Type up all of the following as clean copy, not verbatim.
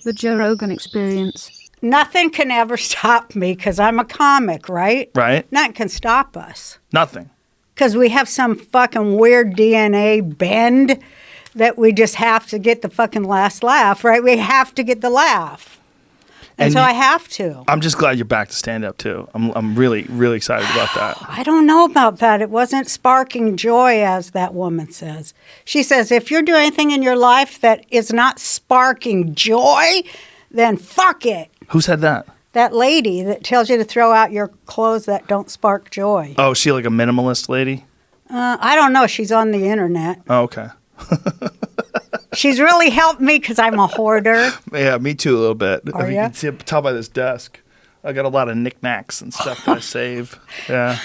The Joe Rogan Experience. Nothing can ever stop me because I'm a comic, right? Right. Nothing can stop us. Nothing. Because we have some fucking weird DNA bend that we just have to get the fucking last laugh, right? We have to get the laugh. And so I have to. I'm just glad you're back to stand-up, too. I'm really, really excited about that. I don't know about that. It wasn't sparking joy, as that woman says. She says, if you're doing anything in your life that is not sparking joy, then fuck it. Who said that? That lady that tells you to throw out your clothes that don't spark joy. Oh, is she like a minimalist lady? I don't know. She's on the internet. Oh, okay. She's really helped me because I'm a hoarder. Yeah, me too a little bit. Are you ya? can see, tell by this desk. I got a lot of knickknacks and stuff that I save. Yeah.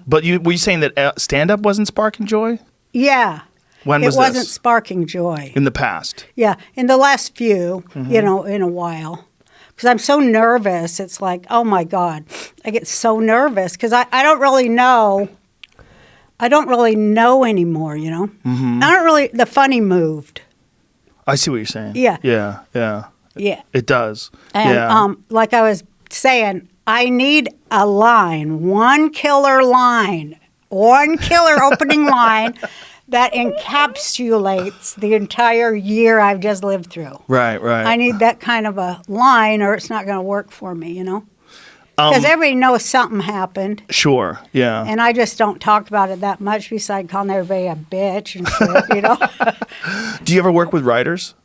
But were you saying that stand-up wasn't sparking joy? Yeah. When was it wasn't this? Sparking joy. In the past? Yeah, in the last few, in a while. Because I'm so nervous. It's like, oh, my God. I get so nervous because I don't really know. I don't really know anymore, you know? Mm-hmm. I don't really, the funny moved. I see what you're saying. Yeah. Yeah. It does. And like I was saying, I need a line, one killer opening line that encapsulates the entire year I've just lived through. Right. I need that kind of a line or it's not going to work for me, you know? Because everybody knows something happened. Sure, yeah. And I just don't talk about it that much besides calling everybody a bitch and shit, you know? Do you ever work with writers?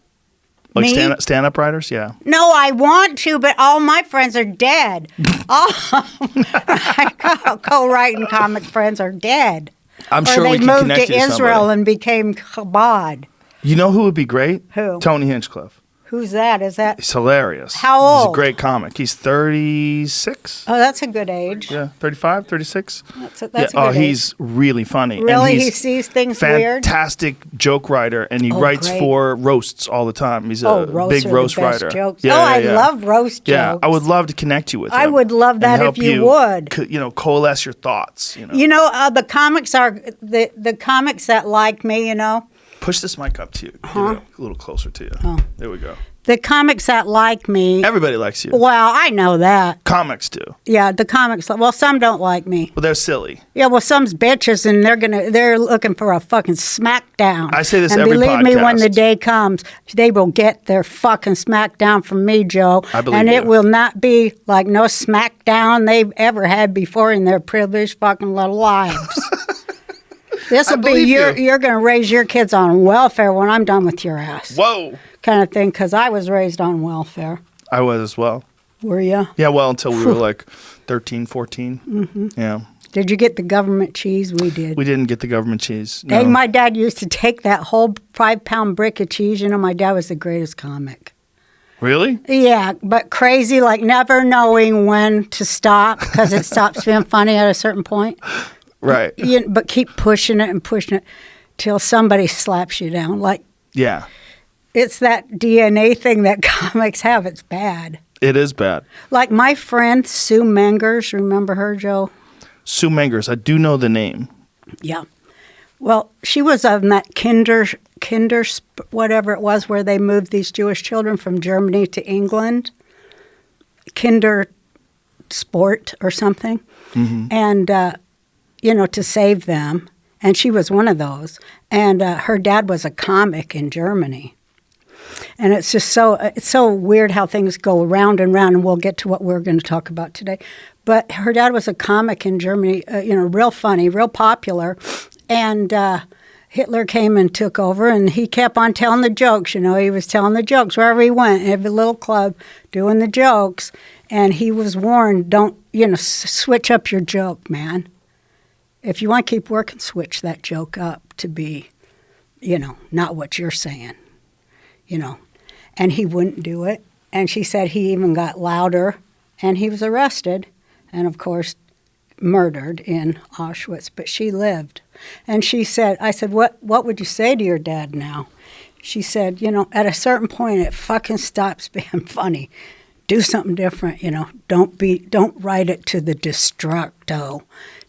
Like Me? stand-up writers? Yeah. No, I want to, but all my friends are dead. All my co-writing comic friends are dead. I'm sure we can connect connect you to Israel somebody. and became chabad. You know who would be great? Who? Tony Hinchcliffe. Who's that? Is that? He's hilarious. How old? He's a great comic. He's 36. Oh, that's a good age. Yeah, 35, 36. That's a good age. He's really funny. Really? And He sees things weird? Fantastic joke writer, and he writes great. for roasts all the time. He's a roasts big are roast the best writer. Jokes. Yeah, I yeah. love roast jokes. Yeah, I would love to connect you with him. I would love that and help if you would. Coalesce your thoughts. The comics are the comics that like me. You know, push this mic up to you. Get it a little closer to you. Oh. There we go. The comics that like me. Everybody likes you. Well, I know that. Comics do. Yeah, the comics. Well, some don't like me. Well, they're silly. Yeah, well, some's bitches, and they're looking for a fucking smackdown. I say this and every believe me, when the podcast. day comes, they will get their fucking smackdown from me, Joe. I believe and you. it will not be like no smackdown they've ever had before in their privileged fucking little lives. This will be you're going to raise your kids on welfare when I'm done with your ass. Whoa. Kind of thing, because I was raised on welfare. I was as well. Were you? Yeah, well, until we were like 13, 14. Mm-hmm. Yeah. Did you get the government cheese? We did. We didn't get the government cheese. No. Hey, my dad used to take that whole 5-pound brick of cheese. You know, my dad was the greatest comic. Really? Yeah, but crazy, like never knowing when to stop because it stops being funny at a certain point. Right. But keep pushing it till somebody slaps you down. Like, yeah. It's that DNA thing that comics have. It's bad. It is bad. Like my friend Sue Mengers, remember her, Joe? Sue Mengers, I do know the name. Yeah. Well, she was on that Kinder, whatever it was, where they moved these Jewish children from Germany to England. Kinder Sport or something. Mm-hmm. And, to save them. And she was one of those. And her dad was a comic in Germany. And it's just so weird how things go round and round, and we'll get to what we're going to talk about today. But her dad was a comic in Germany, real funny, real popular. And Hitler came and took over, and he kept on telling the jokes. He was telling the jokes wherever he went, every little club, doing the jokes. And he was warned, don't, switch up your joke, man. If you want to keep working, switch that joke up to be, not what you're saying. And he wouldn't do it. And she said he even got louder, and he was arrested and, of course, murdered in Auschwitz. But she lived. And she said, I said, what would you say to your dad now? She said, at a certain point, it fucking stops being funny. Do something different, Don't write it to the destructo.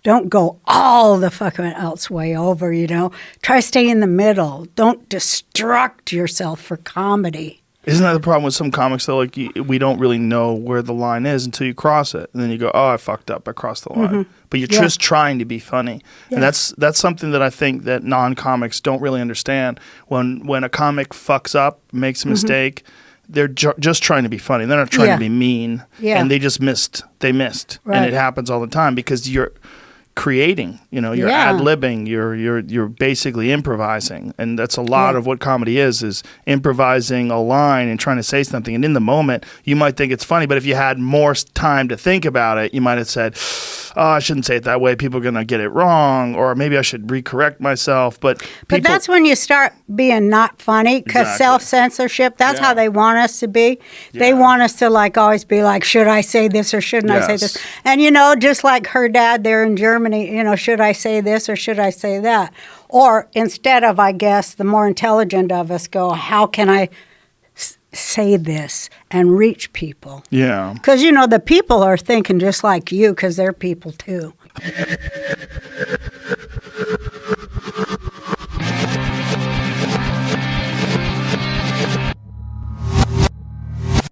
don't go all the fucking else way over, you know. Try to stay in the middle. Don't destruct yourself for comedy. Isn't that the problem with some comics though? Like we don't really know where the line is until you cross it, and then you go, "Oh, I fucked up. I crossed the line." But you're just trying to be funny, and that's something that I think that non-comics don't really understand. When a comic fucks up, makes a mistake, they're just trying to be funny. They're not trying to be mean, and they just missed. They missed, and it happens all the time because you're creating, you know, you're ad-libbing, you're basically improvising, and that's a lot of what comedy is improvising a line and trying to say something, and in the moment you might think it's funny, but if you had more time to think about it, you might have said, oh, I shouldn't say it that way, people are gonna get it wrong, or maybe I should recorrect myself, but that's when you start being not funny, because self-censorship, that's how they want us to be. They want us to like always be like, should I say this or shouldn't I say this? And you know, just like her dad there in Germany, you know, should I say this or should I say that? Or instead of, I guess, the more intelligent of us go, how can I say this and reach people? Yeah. Because, you know, the people are thinking just like you because they're people too.